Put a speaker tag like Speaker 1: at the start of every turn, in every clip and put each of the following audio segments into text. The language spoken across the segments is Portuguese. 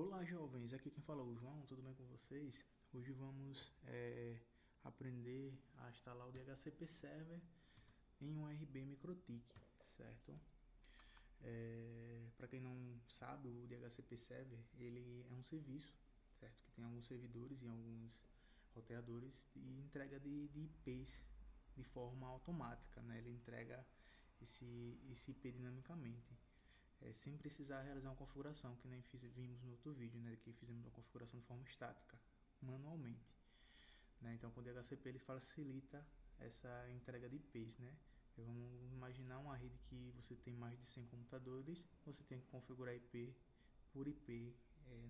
Speaker 1: Olá, jovens, aqui quem fala é o João, tudo bem com vocês? Hoje vamos aprender a instalar o DHCP Server em um RB MikroTik, certo? Para quem não sabe, o DHCP Server ele é um serviço, certo? Que tem alguns servidores e alguns roteadores de entrega de IPs de forma automática, né? Ele entrega esse IP dinamicamente. Sem precisar realizar uma configuração, que nem vimos no outro vídeo, né, que fizemos uma configuração de forma estática, manualmente. Né? Então, com o DHCP ele facilita essa entrega de IPs. Né? Vamos imaginar uma rede que você tem mais de 100 computadores, você tem que configurar IP por IP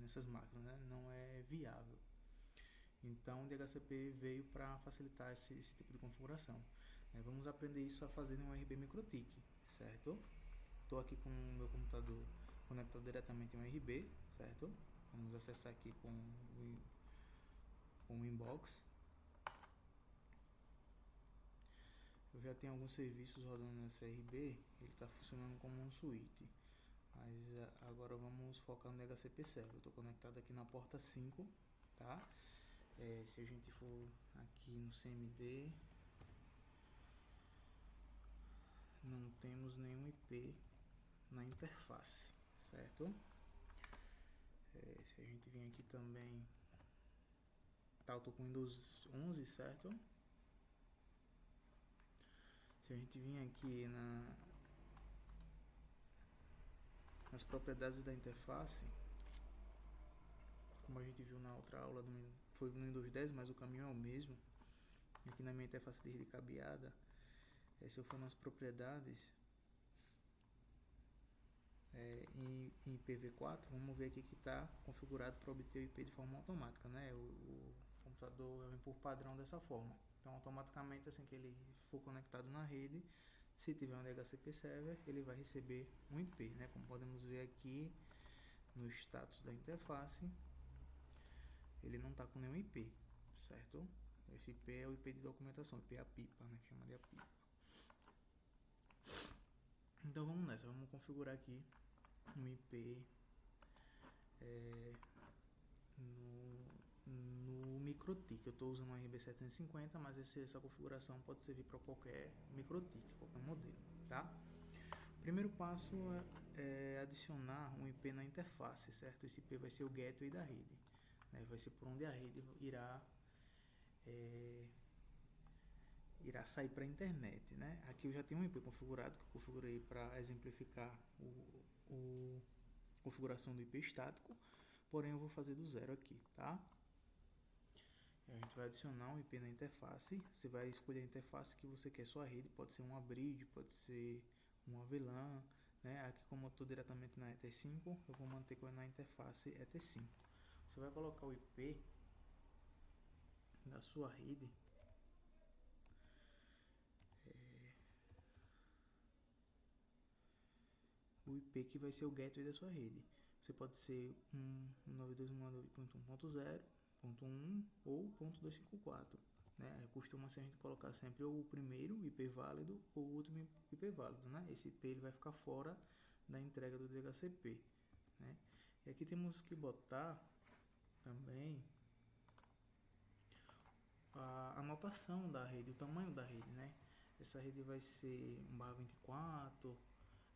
Speaker 1: nessas máquinas, né? Não é viável. Então, o DHCP veio para facilitar esse tipo de configuração. Vamos aprender isso a fazer em um RB MikroTik, certo? Estou aqui com o meu computador conectado diretamente em um RB, certo? Vamos acessar aqui com o inbox. Eu já tenho alguns serviços rodando nesse RB, ele está funcionando como um switch. Mas agora vamos focar no DHCP Server. Eu estou conectado aqui na porta 5, tá? Se a gente for aqui no CMD, não temos nenhum IP na interface, certo? Se a gente vir aqui também, tá, eu tô com Windows 11, certo? Se a gente vir aqui nas propriedades da interface, como a gente viu na outra aula, foi no Windows 10, mas o caminho é o mesmo. Aqui na minha interface de rede cabeada, se eu for nas propriedades, em IPv4, vamos ver aqui que está configurado para obter o IP de forma automática, né? O computador vem por padrão dessa forma. Então, automaticamente, assim que ele for conectado na rede, se tiver um DHCP Server, ele vai receber um IP, né? Como podemos ver aqui no status da interface, ele não está com nenhum IP, certo? Esse IP é o IP de documentação, IP APIPA, né? Que chama de APIPA. Então vamos nessa, vamos configurar aqui um IP no MikroTik. Eu estou usando um RB750, mas essa configuração pode servir para qualquer MikroTik, qualquer modelo, tá? O primeiro passo é adicionar um IP na interface, certo? Esse IP vai ser o gateway da rede, né? Vai ser por onde a rede irá sair para a internet, né? Aqui eu já tenho um IP configurado que eu configurei para exemplificar a configuração do IP estático, porém eu vou fazer do zero aqui, tá? A gente vai adicionar um IP na interface. Você vai escolher a interface que você quer sua rede, pode ser uma bridge, pode ser uma VLAN, né? Aqui, como eu estou diretamente na Ether5, eu vou manter na interface Ether5. Você vai colocar o IP da sua rede, o IP que vai ser o gateway da sua rede. Você pode ser 192.168.1.0, ou .254. Né? Costuma ser a gente colocar sempre ou o primeiro IP válido ou o último IP válido. Né? Esse IP ele vai ficar fora da entrega do DHCP. Né? E aqui temos que botar também a anotação da rede, o tamanho da rede. Né? Essa rede vai ser 1/24,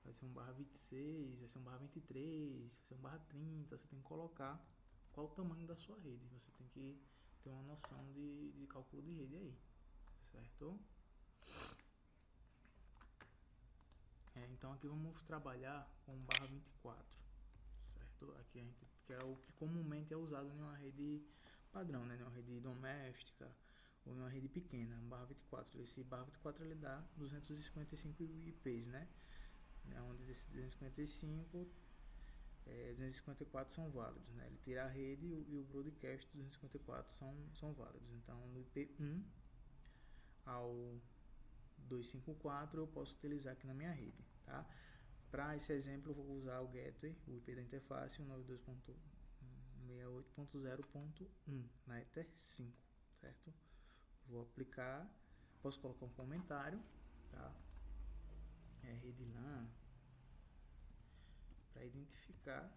Speaker 1: vai ser 1/26, vai ser 1/23, vai ser 1/30. Você tem que colocar qual o tamanho da sua rede. Você tem que ter uma noção de cálculo de rede aí, certo? Então aqui vamos trabalhar com 1/24, certo? Aqui a gente quer o que comumente é usado em uma rede padrão, né? Em uma rede doméstica ou em uma rede pequena, 1/24. Esse 1/24 ele dá 255 IPs, né? Onde desses 255, 254 são válidos, né? Ele tira a rede e o broadcast 254 são válidos. Então, no IP 1 ao 254 eu posso utilizar aqui na minha rede, tá? Para esse exemplo eu vou usar o gateway, o IP da interface 192.168.0.1 na Ether 5, certo? Vou aplicar, posso colocar um comentário, tá? Rede LAN, para identificar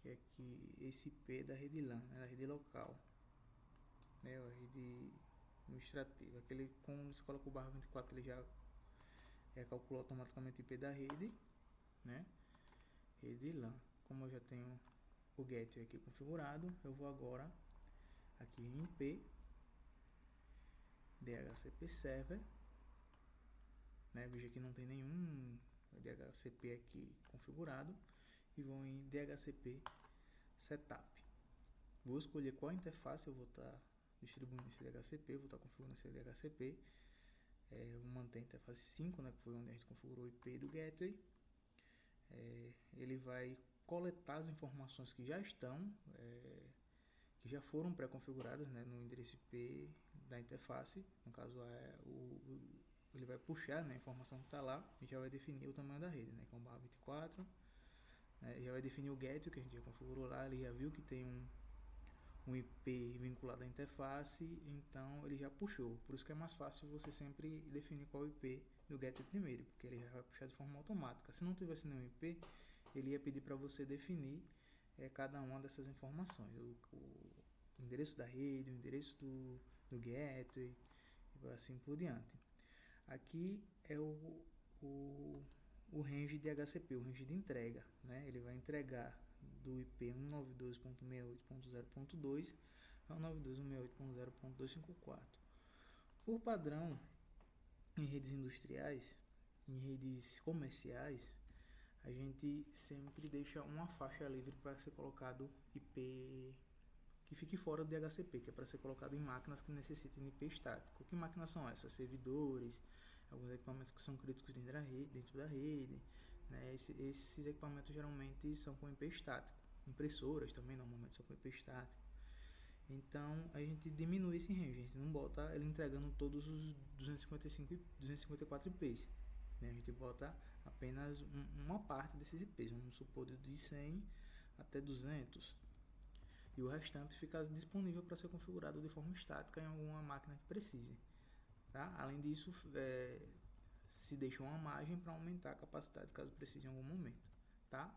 Speaker 1: que é aqui esse IP da rede LAN, né, da rede local, né, a rede administrativa. Aquele, como você coloca o barra 24, ele já calcula automaticamente o IP da rede, né, rede LAN. Como eu já tenho o gateway aqui configurado, eu vou agora aqui em IP DHCP server, né, veja que não tem nenhum DHCP aqui configurado, e vou em DHCP setup. Vou escolher qual interface eu vou estar distribuindo esse DHCP, vou estar configurando esse DHCP. Eu vou manter a interface 5, né, que foi onde a gente configurou o IP do gateway. Ele vai coletar as informações que já estão, que já foram pré-configuradas, né, no endereço IP da interface. No caso, ele vai puxar, né, a informação que está lá e já vai definir o tamanho da rede, né, que é um barra 24. Já vai definir o gateway que a gente já configurou lá. Ele já viu que tem um IP vinculado à interface, então ele já puxou. Por isso que é mais fácil você sempre definir qual é o IP do gateway primeiro, porque ele já vai puxar de forma automática. Se não tivesse nenhum IP, ele ia pedir para você definir cada uma dessas informações, o endereço da rede, o endereço do gateway, e assim por diante. Aqui é o range de HCP, o range de entrega, né? Ele vai entregar do IP 192.168.0.2 ao 192.168.0.254. Por padrão, em redes industriais, em redes comerciais, a gente sempre deixa uma faixa livre para ser colocado IP que fique fora do DHCP, que é para ser colocado em máquinas que necessitem de IP estático. Que máquinas são essas? Servidores, alguns equipamentos que são críticos dentro da rede, né? Esses equipamentos geralmente são com IP estático. Impressoras também normalmente são com IP estático. Então a gente diminui esse range, a gente não bota ele entregando todos os 254 IPs, né? A gente bota apenas uma parte desses IPs, vamos supor de 100 até 200, e o restante fica disponível para ser configurado de forma estática em alguma máquina que precise, tá? Além disso, se deixa uma margem para aumentar a capacidade caso precise em algum momento, tá?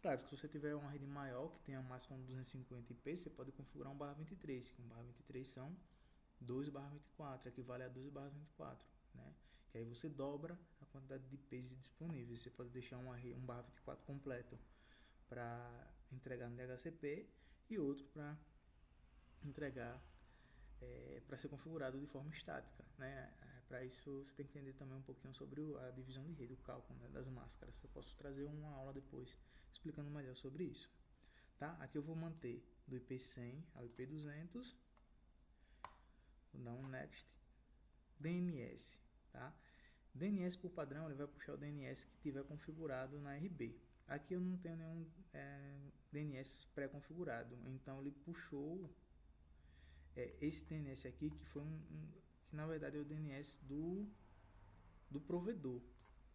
Speaker 1: Claro, se você tiver uma rede maior que tenha mais como 250 IP, você pode configurar um barra 23, que um barra 23 são 2 barra 24, equivale a 12 barra 24, né? Que aí você dobra a quantidade de IPs disponíveis. Você pode deixar um barra 24 completo para entregar no DHCP e outro para entregar para ser configurado de forma estática, né? Para isso você tem que entender também um pouquinho sobre a divisão de rede, o cálculo, né, das máscaras. Eu posso trazer uma aula depois explicando melhor sobre isso, tá? Aqui eu vou manter do IP 100 ao IP 200, vou dar um next, DNS, tá? DNS por padrão ele vai puxar o DNS que tiver configurado na RB. Aqui eu não tenho nenhum DNS pré-configurado, então ele puxou esse DNS aqui, que foi que na verdade é o DNS do provedor,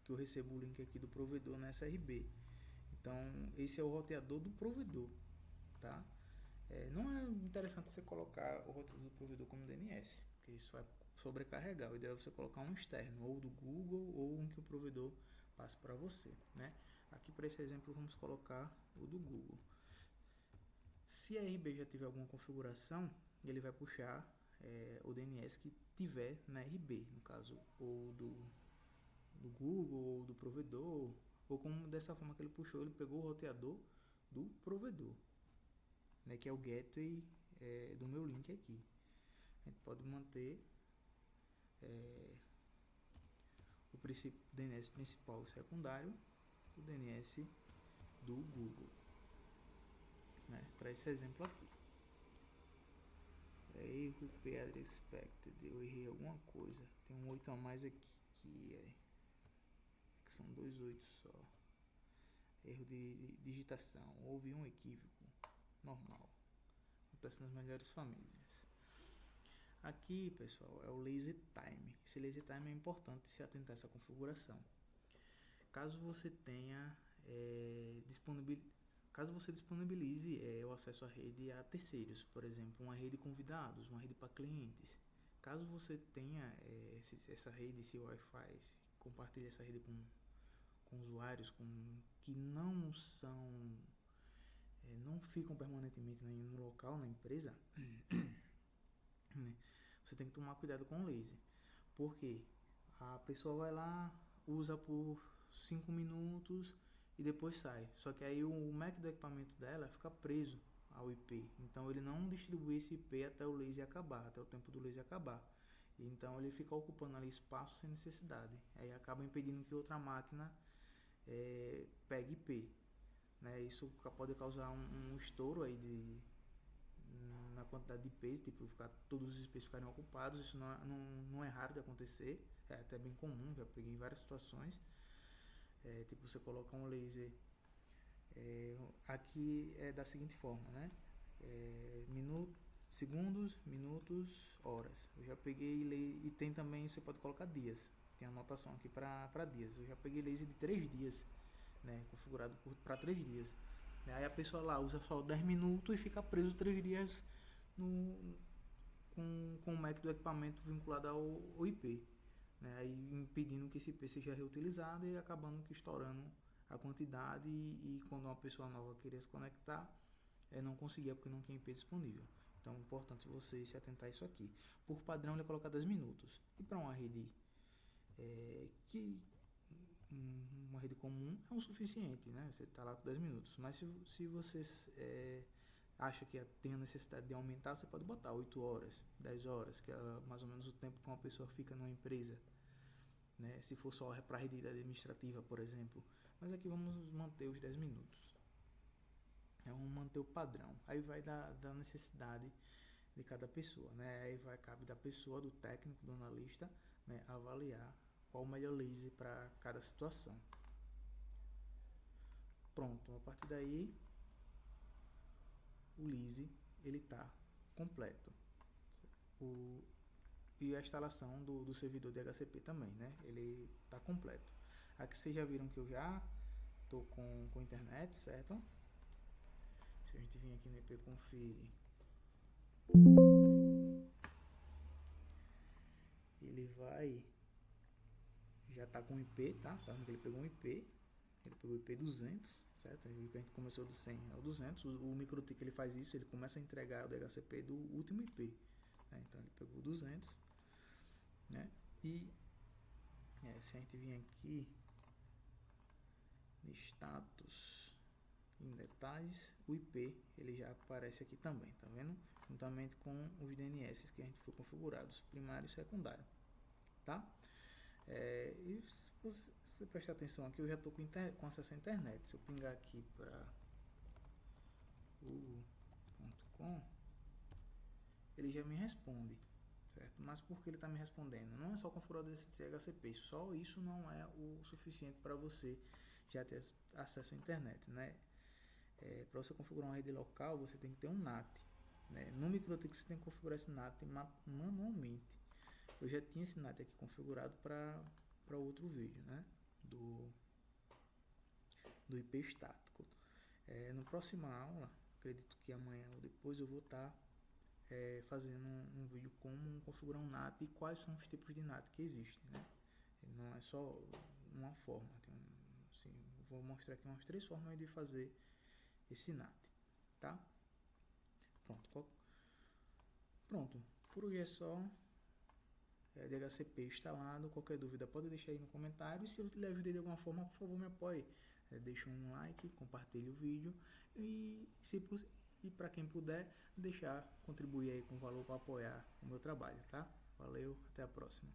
Speaker 1: que eu recebo o link aqui do provedor nessa RB. Então esse é o roteador do provedor, tá? Não é interessante você colocar o roteador do provedor como DNS, porque isso vai sobrecarregar. O ideal é você colocar um externo, ou do Google, ou um que o provedor passe para você, né? Aqui para esse exemplo vamos colocar o do Google. Se a RB já tiver alguma configuração, ele vai puxar o DNS que tiver na RB, no caso, ou do Google, ou do provedor, ou como dessa forma que ele puxou, ele pegou o roteador do provedor, né, que é o gateway do meu link aqui. A gente pode manter o DNS principal e secundário, o DNS do Google, né, para esse exemplo aqui. Erro IP address expected, eu errei alguma coisa, tem um 8 a mais aqui que são 2 8 só, erro de digitação, houve um equívoco, normal, acontece nas melhores famílias. Aqui, pessoal, é o lazy time. Esse lazy time é importante se atentar a essa configuração. Caso você tenha caso você disponibilize o acesso à rede a terceiros, por exemplo, uma rede convidados, uma rede para clientes. Caso você tenha essa rede, esse Wi-Fi, compartilhe essa rede com usuários que não são, não ficam permanentemente no local, na empresa, né, você tem que tomar cuidado com o laser. Por quê? A pessoa vai lá, usa por 5 minutos e depois sai. Só que aí o MAC do equipamento dela fica preso ao IP. Então ele não distribui esse IP até o laser acabar, até o tempo do laser acabar. Então ele fica ocupando ali espaço sem necessidade. Aí acaba impedindo que outra máquina pegue IP. Né? Isso pode causar um estouro aí na quantidade de IPs, tipo, todos os IPs ficarem ocupados. Isso não é raro de acontecer, é até bem comum, já peguei em várias situações. Tipo, você coloca um laser aqui da seguinte forma, né? Segundos, minutos, horas. Eu já peguei e tem também, você pode colocar dias. Tem anotação aqui para dias. Eu já peguei laser de 3 dias, né? Configurado para 3 dias. Aí a pessoa lá usa só 10 minutos e fica preso 3 dias com o MAC do equipamento vinculado ao IP. Né? Aí impedindo que esse IP seja reutilizado e acabando que estourando a quantidade e quando uma pessoa nova queria se conectar, não conseguia porque não tinha IP disponível. Então é importante você se atentar a isso aqui. Por padrão ele coloca 10 minutos. E para uma rede uma rede comum é o suficiente, né? Você está lá com 10 minutos. Mas se você acha que tem a necessidade de aumentar, você pode botar 8 horas, 10 horas, que é mais ou menos o tempo que uma pessoa fica numa empresa. Né? Se for só para a rede administrativa, por exemplo. Mas aqui vamos manter os 10 minutos. Vamos manter o padrão. Aí vai da necessidade de cada pessoa. Né? Aí cabe da pessoa, do técnico, do analista, né, avaliar qual o melhor laser para cada situação. Pronto, a partir daí o laser ele está completo. E a instalação do servidor de HCP também, né? Ele está completo. Aqui vocês já viram que eu já estou com internet, certo? Se a gente vir aqui no ipconfig, ele vai já está com IP, tá? Tá vendo que ele pegou um IP, ele pegou o IP 200, certo? A gente começou do 100 ao 200. O MikroTik ele faz isso, ele começa a entregar o DHCP do último IP, né? Então ele pegou 200, né? E se a gente vir aqui no status, em detalhes, o IP ele já aparece aqui também, tá vendo? Juntamente com os DNS que a gente foi configurados, primário e secundário, tá? E se você prestar atenção aqui, eu já estou com acesso à internet. Se eu pingar aqui para google.com, ele já me responde, certo? Mas por que ele está me respondendo? Não é só configurador desse DHCP, só isso não é o suficiente para você já ter acesso à internet, né? Para você configurar uma rede local, você tem que ter um NAT, né? No MikroTik você tem que configurar esse NAT manualmente. Eu já tinha esse NAT aqui configurado para outro vídeo, né? Do IP estático. Na próxima aula, acredito que amanhã ou depois, eu vou estar fazendo um vídeo como configurar um NAT e quais são os tipos de NAT que existem, né? Não é só uma forma. Vou mostrar aqui umas 3 formas de fazer esse NAT, tá? Pronto. Por hoje é só. DHCP instalado. Qualquer dúvida pode deixar aí no comentário. E se eu lhe ajudei de alguma forma, por favor, me apoie. Deixa um like, compartilhe o vídeo e para quem puder, contribuir aí com valor para apoiar o meu trabalho, tá? Valeu, até a próxima.